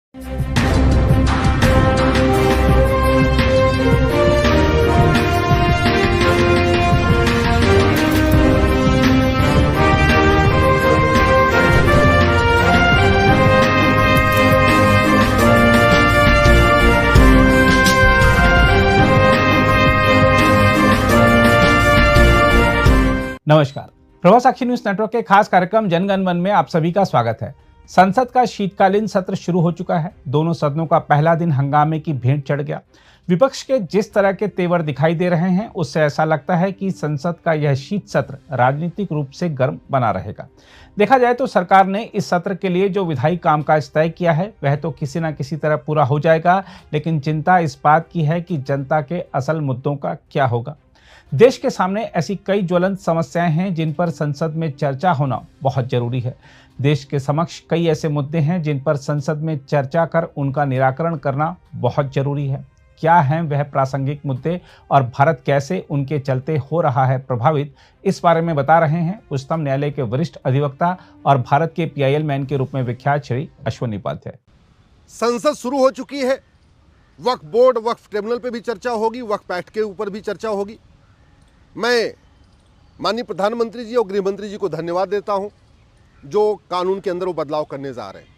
नमस्कार। प्रभा साक्षी news network के खास कार्यक्रम जनगण मन में आप सभी का स्वागत है। संसद का शीतकालीन सत्र शुरू हो चुका है। दोनों सदनों का पहला दिन हंगामे की भेंट चढ़ गया। विपक्ष के जिस तरह के तेवर दिखाई दे रहे हैं, उससे ऐसा लगता है कि संसद का यह शीत सत्र राजनीतिक रूप से गर्म बना रहेगा। देखा जाए तो सरकार ने इस सत्र के लिए जो विधायी कामकाज तय किया है, वह तो किसी न किसी तरह पूरा हो जाएगा, लेकिन चिंता इस बात की है कि जनता के असल मुद्दों का क्या होगा। देश के सामने ऐसी कई ज्वलंत समस्याएं हैं जिन पर संसद में चर्चा होना बहुत जरूरी है। देश के समक्ष कई ऐसे मुद्दे हैं जिन पर संसद में चर्चा कर उनका निराकरण करना बहुत जरूरी है। क्या हैं वह प्रासंगिक मुद्दे और भारत कैसे उनके चलते हो रहा है प्रभावित, इस बारे में बता रहे हैं उच्चतम न्यायालय के वरिष्ठ अधिवक्ता और भारत के PIL मैन के रूप में विख्यात श्री अश्विनी उपाध्याय। संसद शुरू हो चुकी है। वक्फ बोर्ड, वक्फ ट्रिब्यूनल पे भी चर्चा होगी, वक्फ एक्ट के ऊपर भी चर्चा होगी। मैं माननीय प्रधानमंत्री जी और गृह मंत्री जी को धन्यवाद देता हूं जो कानून के अंदर वो बदलाव करने जा रहे हैं।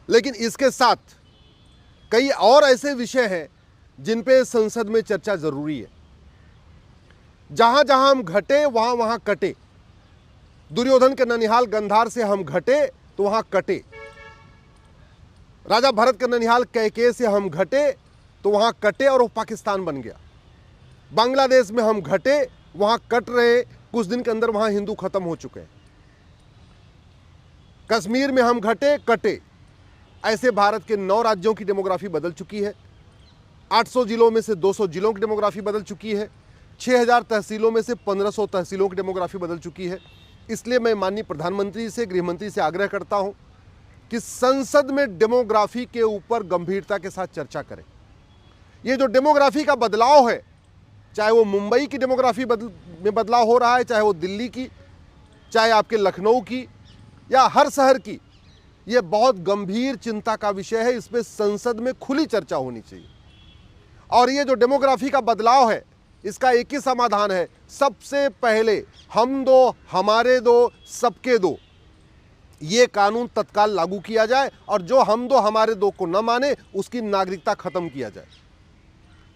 लेकिन इसके साथ कई और ऐसे विषय हैं जिन पे संसद में चर्चा जरूरी है। जहां जहां हम घटे वहां वहां कटे। दुर्योधन के ननिहाल गंधार से हम घटे तो वहां कटे। राजा भरत के ननिहाल कैकेय से हम घटे तो वहां कटे और वो पाकिस्तान बन गया। बांग्लादेश में हम घटे, वहां कट रहे, कुछ दिन के अंदर वहां हिंदू खत्म हो चुके हैं। कश्मीर में हम घटे, कटे। ऐसे भारत के 9 राज्यों की डेमोग्राफी बदल चुकी है। 800 जिलों में से 200 जिलों की डेमोग्राफी बदल चुकी है। 6000 तहसीलों में से 1500 तहसीलों की डेमोग्राफी बदल चुकी है। इसलिए मैं माननीय प्रधानमंत्री से, गृह मंत्री से आग्रह करता हूं कि संसद में डेमोग्राफी के ऊपर गंभीरता के साथ चर्चा करें। ये जो डेमोग्राफी का बदलाव है, चाहे वो मुंबई की डेमोग्राफी में बदलाव हो रहा है, चाहे वो दिल्ली की, चाहे आपके लखनऊ की या हर शहर की, ये बहुत गंभीर चिंता का विषय है। इसमें संसद में खुली चर्चा होनी चाहिए। और ये जो डेमोग्राफी का बदलाव है, इसका एक ही समाधान है। सबसे पहले हम दो, हमारे दो, सबके दो, ये कानून तत्काल लागू किया जाए और जो हम दो हमारे दो को न माने उसकी नागरिकता खत्म किया जाए,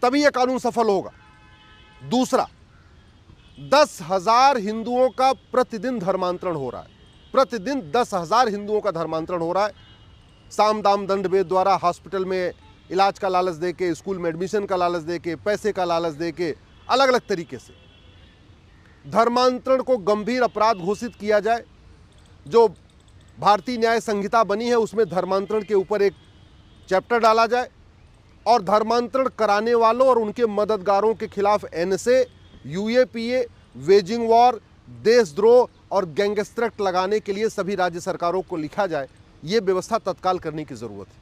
तभी यह कानून सफल होगा। दूसरा, 10,000 हिंदुओं का प्रतिदिन धर्मांतरण हो रहा है। प्रतिदिन 10,000 हिंदुओं का धर्मांतरण हो रहा है। साम दाम दंड भेद द्वारा हॉस्पिटल में इलाज का लालच देके, स्कूल में एडमिशन का लालच देके, पैसे का लालच देके, अलग अलग तरीके से धर्मांतरण को गंभीर अपराध घोषित किया जाए। जो भारतीय न्याय संहिता बनी है उसमें धर्मांतरण के ऊपर एक चैप्टर डाला जाए और धर्मांतरण कराने वालों और उनके मददगारों के खिलाफ NSA, UAPA, वेजिंग वॉर, देशद्रोह और गैंगस्टर एक्ट लगाने के लिए सभी राज्य सरकारों को लिखा जाए। ये व्यवस्था तत्काल करने की जरूरत है।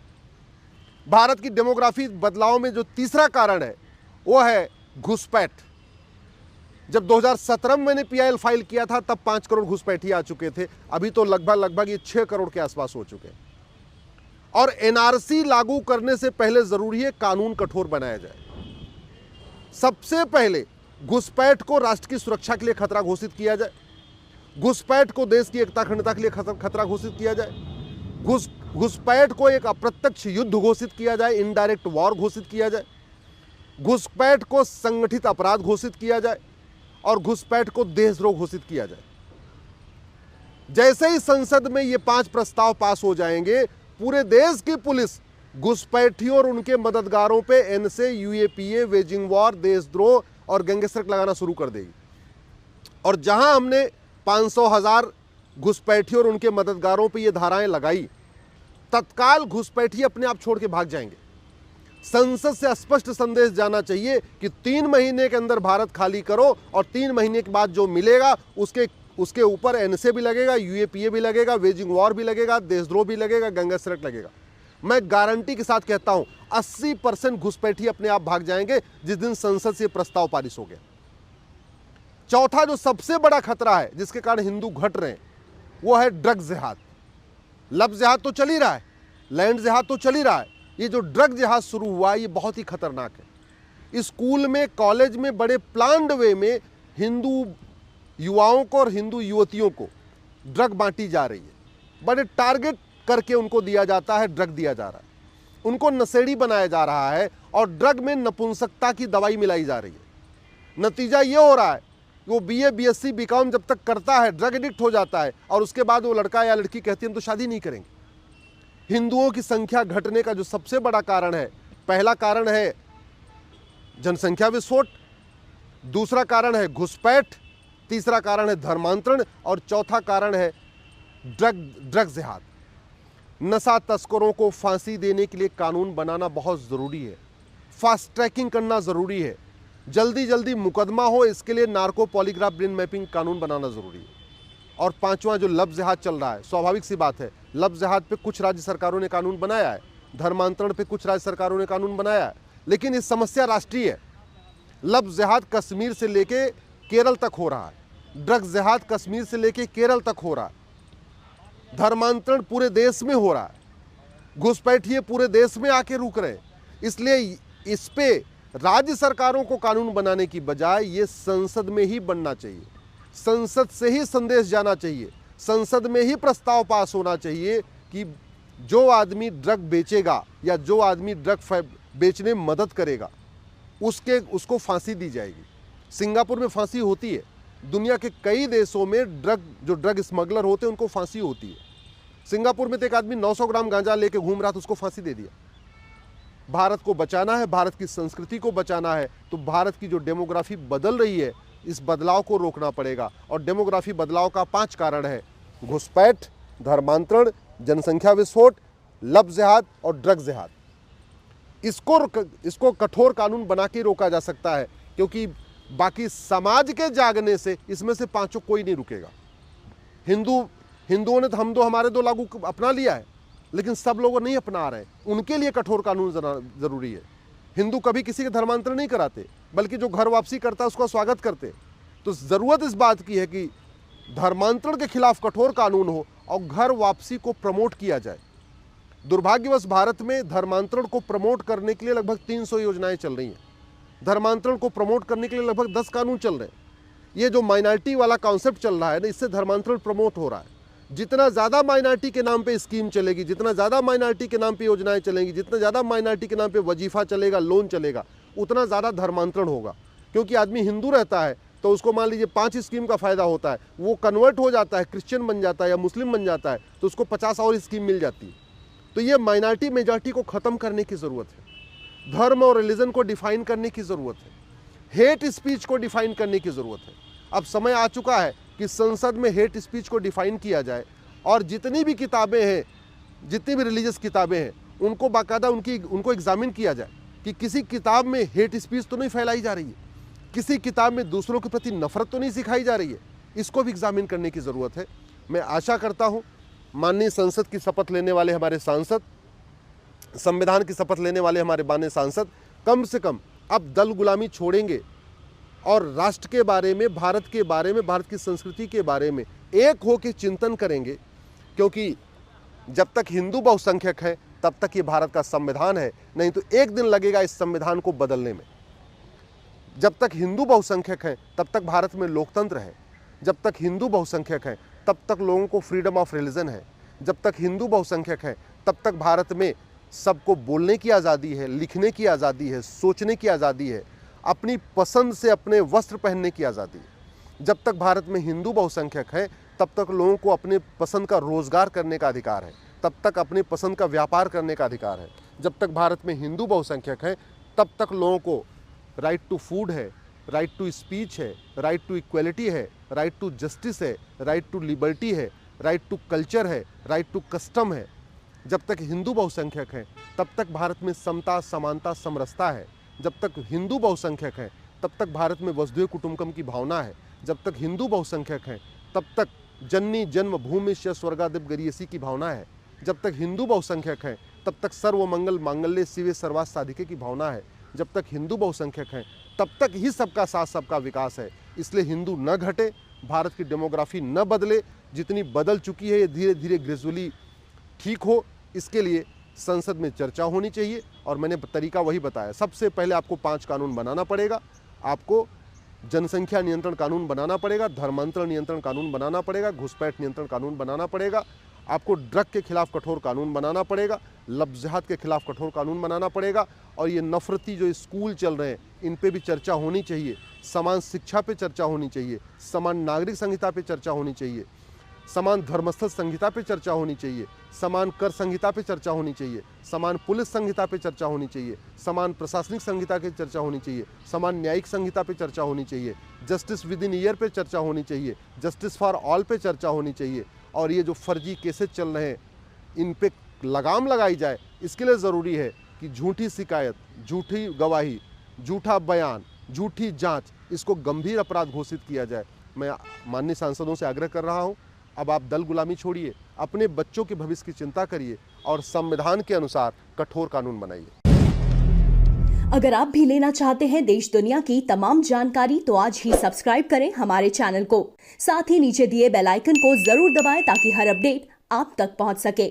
भारत की डेमोग्राफी बदलाव में जो तीसरा कारण है वो है घुसपैठ। जब 2017 में मैंने PIL फाइल किया था तब 5 करोड़ घुसपैठी आ चुके थे। अभी तो लगभग ये 6 करोड़ के आसपास हो चुके हैं। और NRC लागू करने से पहले जरूरी है कानून कठोर बनाया जाए। सबसे पहले घुसपैठ को राष्ट्र की सुरक्षा के लिए खतरा घोषित किया जाए। घुसपैठ को देश की एकता अखंडता के लिए खतरा घोषित किया जाए। घुसपैठ को एक अप्रत्यक्ष युद्ध घोषित किया जाए, इनडायरेक्ट वॉर घोषित किया जाए। घुसपैठ को संगठित अपराध घोषित किया जाए और घुसपैठ को देशद्रोह घोषित किया जाए। जैसे ही संसद में ये 5 प्रस्ताव पास हो जाएंगे, पूरे देश की पुलिस घुसपैठियों और उनके मददगारों पे NSA, UAPA, वेजिंग वॉर, देशद्रोह और गैंगस्टर लगाना शुरू कर देगी। और जहां हमने 500,000 घुसपैठियों और उनके मददगारों पे ये धाराएं लगाई, तत्काल घुसपैठी अपने आप छोड़ के भाग जाएंगे। संसद से स्पष्ट संदेश जाना चाहिए कि 3 महीने के अंदर भारत खाली करो और 3 महीने के बाद जो मिलेगा उसके ऊपर NSA भी लगेगा, UAPA भी लगेगा, वेजिंग वॉर भी लगेगा, देशद्रोह भी लगेगा, गैंगस्टर एक्ट लगेगा। मैं गारंटी के साथ कहता हूं 80% घुसपैठी अपने आप भाग जाएंगे जिस दिन संसद से प्रस्ताव पारित हो गया। चौथा जो सबसे बड़ा खतरा है जिसके कारण हिंदू घट रहे हैं वो है ड्रग जिहाद। लव जिहाद तो चल ही रहा है, लैंड जिहाद तो चल ही रहा है, ये जो ड्रग जिहाद शुरू हुआ है ये बहुत ही खतरनाक है। स्कूल में, कॉलेज में बड़े प्लान्ड वे में हिंदू युवाओं को और हिंदू युवतियों को ड्रग बांटी जा रही है। बड़े टारगेट करके उनको दिया जाता है, ड्रग दिया जा रहा है, उनको नशेड़ी बनाया जा रहा है और ड्रग में नपुंसकता की दवाई मिलाई जा रही है। नतीजा ये हो रहा है वो बीए, बीएससी, बीकॉम जब तक करता है ड्रग एडिक्ट हो जाता है और उसके बाद वो लड़का या लड़की कहती है हम तो शादी नहीं करेंगे। हिंदुओं की संख्या घटने का जो सबसे बड़ा कारण है, पहला कारण है जनसंख्या विस्फोट, दूसरा कारण है घुसपैठ, तीसरा कारण है धर्मांतरण और चौथा कारण है ड्रग जिहाद। नशा तस्करों को फांसी देने के लिए कानून बनाना बहुत ज़रूरी है, फास्ट ट्रैकिंग करना ज़रूरी है, जल्दी जल्दी मुकदमा हो इसके लिए नार्को पॉलीग्राफ ब्रेन मैपिंग कानून बनाना ज़रूरी है। और पांचवा जो लव जिहाद चल रहा है, स्वाभाविक सी बात है, लव जिहाद पे कुछ राज्य सरकारों ने कानून बनाया है, धर्मांतरण पे कुछ राज्य सरकारों ने कानून बनाया है, लेकिन इस समस्या राष्ट्रीय है। लव जिहाद कश्मीर से लेके केरल तक हो रहा है, ड्रग जिहाद कश्मीर से लेके केरल तक हो रहा है, धर्मांतरण पूरे देश में हो रहा है, घुसपैठिए पूरे देश में आके रुक रहे हैं। इसलिए इस पे राज्य सरकारों को कानून बनाने की बजाय ये संसद में ही बनना चाहिए, संसद से ही संदेश जाना चाहिए, संसद में ही प्रस्ताव पास होना चाहिए कि जो आदमी ड्रग बेचेगा या जो आदमी ड्रग बेचने में मदद करेगा उसको फांसी दी जाएगी। सिंगापुर में फांसी होती है, दुनिया के कई देशों में जो ड्रग स्मगलर होते हैं उनको फांसी होती है। सिंगापुर में तो एक आदमी 900 ग्राम गांजा लेके घूम रहा था, उसको फांसी दे दिया। भारत को बचाना है, भारत की संस्कृति को बचाना है तो भारत की जो डेमोग्राफी बदल रही है इस बदलाव को रोकना पड़ेगा। और डेमोग्राफी बदलाव का 5 कारण है: घुसपैठ, धर्मांतरण, जनसंख्या विस्फोट, लव जिहाद और ड्रग जिहाद। इसको कठोर कानून बना के रोका जा सकता है, क्योंकि बाकी समाज के जागने से इसमें से पांचों कोई नहीं रुकेगा। हिंदुओं ने तो हमारे दो लागू अपना लिया है, लेकिन सब लोग नहीं अपना रहे हैं, उनके लिए कठोर कानून जरूरी है। हिंदू कभी किसी के धर्मांतरण नहीं कराते, बल्कि जो घर वापसी करता है उसका स्वागत करते। तो जरूरत इस बात की है कि धर्मांतरण के खिलाफ कठोर कानून हो और घर वापसी को प्रमोट किया जाए। दुर्भाग्यवश भारत में धर्मांतरण को प्रमोट करने के लिए लगभग 300 योजनाएं चल रही हैं, धर्मांतरण को प्रमोट करने के लिए लगभग 10 कानून चल रहे हैं। ये जो माइनॉरिटी वाला कॉन्सेप्ट चल रहा है ना, इससे धर्मांतरण प्रमोट हो रहा है। जितना ज़्यादा माइनॉरिटी के नाम पे स्कीम चलेगी, जितना ज़्यादा माइनॉरिटी के नाम पे योजनाएं चलेंगी, जितना ज़्यादा माइनॉरिटी के नाम पे वजीफा चलेगा, लोन चलेगा, उतना ज़्यादा धर्मांतरण होगा। क्योंकि आदमी हिंदू रहता है तो उसको मान लीजिए 5 स्कीम का फ़ायदा होता है, वो कन्वर्ट हो जाता है, क्रिश्चियन बन जाता है या मुस्लिम बन जाता है तो उसको 50 और स्कीम मिल जाती है। तो ये माइनॉरिटी मेजॉरिटी को ख़त्म करने की ज़रूरत है, धर्म और रिलीजन को डिफाइन करने की ज़रूरत है, हेट स्पीच को डिफाइन करने की ज़रूरत है। अब समय आ चुका है कि संसद में हेट स्पीच को डिफाइन किया जाए और जितनी भी किताबें हैं, जितनी भी रिलीजियस किताबें हैं, उनको बाकायदा उनको एग्जामिन किया जाए कि किसी किताब में हेट स्पीच तो नहीं फैलाई जा रही है, किसी किताब में दूसरों के प्रति नफरत तो नहीं सिखाई जा रही है। इसको भी एग्जामिन करने की ज़रूरत है। मैं आशा करता हूँ माननीय संसद की शपथ लेने वाले हमारे सांसद, संविधान की शपथ लेने वाले हमारे माननीय सांसद कम से कम अब दल गुलामी छोड़ेंगे और राष्ट्र के बारे में, भारत के बारे में, भारत की संस्कृति के बारे में एक होकर चिंतन करेंगे। क्योंकि जब तक हिंदू बहुसंख्यक है तब तक ये भारत का संविधान है, नहीं तो एक दिन लगेगा इस संविधान को बदलने में। जब तक हिंदू बहुसंख्यक है तब तक भारत में लोकतंत्र है, जब तक हिंदू बहुसंख्यक है तब तक लोगों को फ्रीडम ऑफ रिलीजन है, जब तक हिंदू बहुसंख्यक है तब तक भारत में सबको बोलने की आज़ादी है, लिखने की आज़ादी है, सोचने की आज़ादी है, अपनी पसंद से अपने वस्त्र पहनने की आज़ादी है। जब तक भारत में हिंदू बहुसंख्यक है तब तक लोगों को अपने पसंद का रोज़गार करने का अधिकार है, तब तक अपने पसंद का व्यापार करने का अधिकार है। जब तक भारत में हिंदू बहुसंख्यक है तब तक लोगों को राइट टू फूड है, राइट टू स्पीच है, राइट टू इक्वलिटी है, राइट टू जस्टिस है, राइट टू लिबर्टी है, राइट टू कल्चर है, राइट टू कस्टम है। जब तक हिंदू बहुसंख्यक है तब तक भारत में समता, समानता, समरसता है। जब तक हिंदू बहुसंख्यक है तब तक भारत में वसुधैव कुटुंबकम की भावना है। जब तक हिंदू बहुसंख्यक है तब तक जननी जन्म भूमि स्वर्गादिप गरियसी की भावना है। जब तक हिंदू बहुसंख्यक है तब तक सर्वमंगल मांगल्य शिवे सर्वार्थ साधिके की भावना है। जब तक हिंदू बहुसंख्यक हैं तब तक ही सबका साथ सबका विकास है। इसलिए हिंदू न घटे, भारत की डेमोग्राफी न बदले, जितनी बदल चुकी है ये धीरे धीरे ग्रेजुअली ठीक हो, इसके लिए संसद में चर्चा होनी चाहिए और मैंने तरीका वही बताया। सबसे पहले आपको 5 कानून बनाना पड़ेगा, आपको जनसंख्या नियंत्रण कानून बनाना पड़ेगा, धर्मांतरण नियंत्रण कानून बनाना पड़ेगा, घुसपैठ नियंत्रण कानून बनाना पड़ेगा, आपको ड्रग के खिलाफ कठोर कानून बनाना पड़ेगा, लफ्ज़ जिहाद के खिलाफ कठोर कानून बनाना पड़ेगा और ये नफरती जो स्कूल चल रहे हैं इन पे भी चर्चा होनी चाहिए। समान शिक्षा पे चर्चा होनी चाहिए, समान नागरिक संहिता पे चर्चा होनी चाहिए, समान धर्मस्थल संहिता पे चर्चा होनी चाहिए, समान कर संहिता पे चर्चा होनी चाहिए, समान पुलिस संहिता पे चर्चा होनी चाहिए, समान प्रशासनिक संहिता की चर्चा होनी चाहिए, समान न्यायिक संहिता पे चर्चा होनी चाहिए, जस्टिस विद इन ईयर पे चर्चा होनी चाहिए, जस्टिस फॉर ऑल पे चर्चा होनी चाहिए और ये जो फर्जी केसेस चल रहे हैं इन पे लगाम लगाई जाए। इसके लिए ज़रूरी है कि झूठी शिकायत, झूठी गवाही, झूठा बयान, झूठी जांच, इसको गंभीर अपराध घोषित किया जाए। मैं माननीय सांसदों से आग्रह कर रहा हूं, अब आप दल गुलामी छोड़िए, अपने बच्चों के भविष्य की चिंता करिए और संविधान के अनुसार कठोर कानून बनाइए। अगर आप भी लेना चाहते हैं देश दुनिया की तमाम जानकारी तो आज ही सब्सक्राइब करें हमारे चैनल को। साथ ही नीचे दिए बेल आइकन को जरूर दबाएं ताकि हर अपडेट आप तक पहुंच सके।